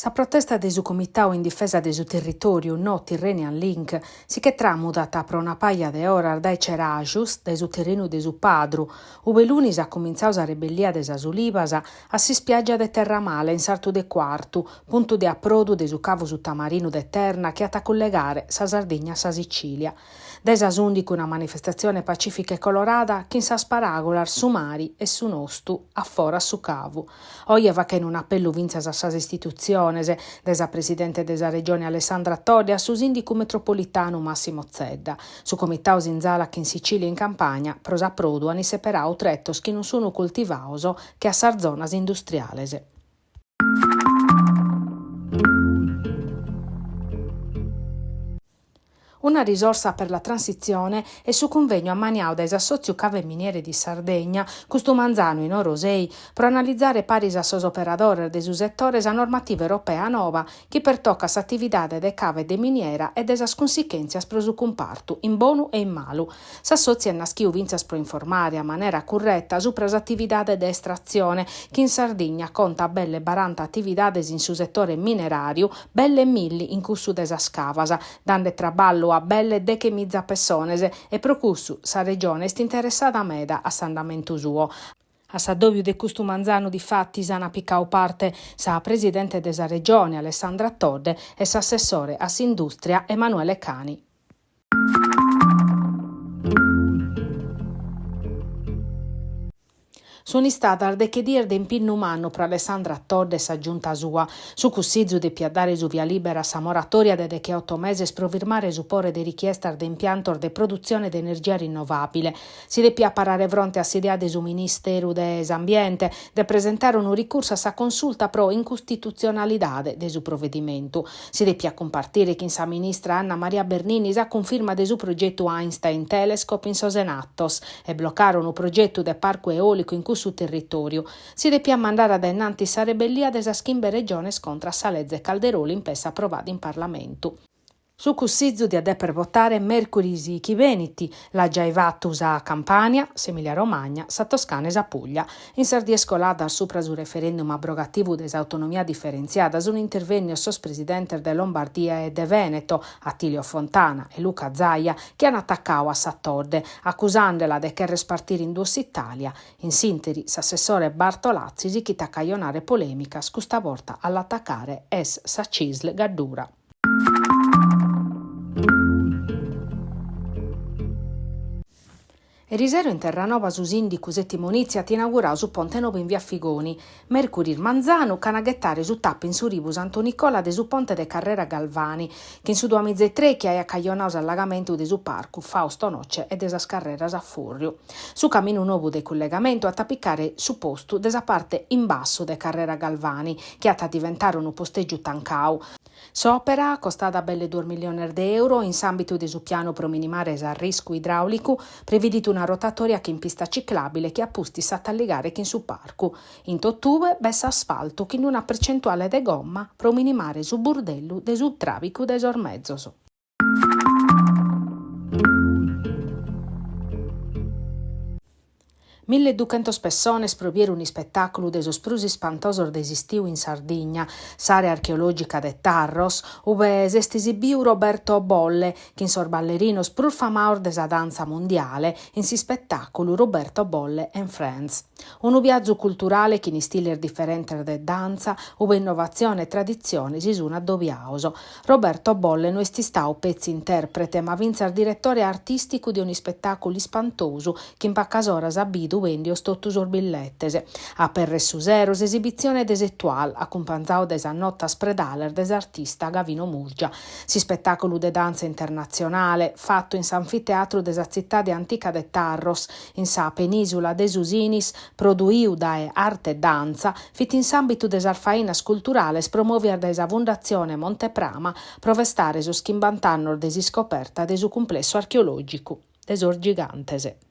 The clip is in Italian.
Sa protesta de su comitau in difesa de su territoriu no Tyrrhenian Link si che tramudata pro una paia de oras dai cerajus de su terrenu de su padru, ube lunis a cominzau sa rebellia de sas olivas a si spiaggia de Terramale in sartu de Quartu, puntu de approdu de su cavu sutamarinu de Terna che at collegare sa Sardigna a sa Sicilia. De sas 11 una manifestazione pacifica e colorada che in sa sparagolar su mari e su nostu a fora su cavu. Oieva che in un appello vinzas a sas istituzioni de sa presidente de sa regione Alessandra Todde a su sindicu metropolitano Massimo Zedda. Su comitau Sinzala che in Sicilia e in Campania pros approdu ani separau trettos che non sono coltivaos che a sar zonas industriales. Una risorsa per la transizione è su convegno ammaniau da Assozio Cave Miniere di Sardegna, custu manzano in Orosei, per analizzare paris a sos operadores de su settore sa normativa europea nova che pertocca s'attividade de cave de miniera e de sas consequenzias pro su compartu, in bonu e in malu. S'assozio è naschiu vinzas pro informare a maniera corretta su pras attividade de estrazione che in Sardegna conta belle 40 attividades in su settore minerario, belle milli in cussu de sas cavas, dande traballo a belle deche mizza persones e pro cussu sa regione est interessata meda a s'andamentu suo. A s'addobiu de custu manzanu di fatti s'ana picau parte sa presidente de sa regione Alessandra Todde e s'assessore a s'industria Emanuele Cani. Sono stata de che dir de impinnu umano pro Alessandra Todde e sa giunta sua, su cussizzu de piaddare su via libera sa moratoria de che 8 meses pro firmare supporre de richiesta de impianto de produzione de energia rinnovabile. Si depia parare fronte a s'idea de su Ministeru de Ambiente de presentare un ricurso a sa consulta pro incostituzionalidade de su provvedimento. Si depia compartire che in sa ministra Anna Maria Bernini sa conferma de su progetto Einstein Telescope in Sosenattos e bloccare un progetto de parco eolico in su territorio. Si depia mandare ad innanti sa rebellia de sa schimbe regione scontra Salezze Calderoli in pessa approvata in Parlamento. Su cussizzu di adeper votare Mercuris chi Veneti, la Giaivattus a Campania, Emilia Romagna, sa Toscana e sa Puglia. In Sardia scolada supra su referendum abrogativo des autonomia differenziata su un intervennio sos presidente de Lombardia e de Veneto, Attilio Fontana e Luca Zaia, che hanno attaccato a sa Todde, accusandola de che respartire in Duos Italia. In sintesi, s'assessore Bartolazzi si chita caionare polemica, scusta volta all'attaccare es sa Cisl Gaddura. Erisero in Terranova su sindicus e timonizia ti inaugurau su Ponte Novo in via Figoni. Mercuri Manzano canaghettare su tappa in su Ribus Antonicola de su Ponte de Carrera Galvani, che in su 2003 che ha caionau allagamento de su Parco Fausto Noce e de sas carreras a Furriu. Su cammino nuovo de collegamento a tappicare su postu de sa parte in basso de Carrera Galvani, che ha diventare un posteggio tancau. S'opera, costata belle 2 milioni di euro, in s'ambito di su piano pro minimare sa rischio idraulico, prevedito una rotatoria che in pista ciclabile che appusti s'attalligare che in su parco. In tottube, bessa asfalto che in una percentuale de gomma pro minimare su burdello de su travico de sormezzoso. 1200 persones proviero un spettacolo de sos prusi spantosos desistiu in Sardigna, s'area archeologica de Tarros, ove s'est esibiu Roberto Bolle, che in sor ballerinos prur famaur de sa danza mondiale, in si spettacolo Roberto Bolle and Friends. Un viaggio culturale che in stile differente de danza, ove innovazione e tradizione si sono addobbiaoso. Roberto Bolle non è stato pezzi interprete, ma vinzer direttore artistico di ogni spettacolo spantoso, che in paccasora s'abidu vendi ostottus orbillettese. A per su zeros esibizione desettual, accompagnao des annotta spredaler des artista Gavino Murgia. Si spettacolo de danza internazionale, fatto in s'anfiteatro desa città de antica de Tarros, in sa penisola de Usinis, produiu da arte e danza, fit in s'ambito des arfainas culturales promoviar desa Fondazione Monteprama, provestare su schimbantannor desi scoperta de su complesso archeologico, desor gigantese.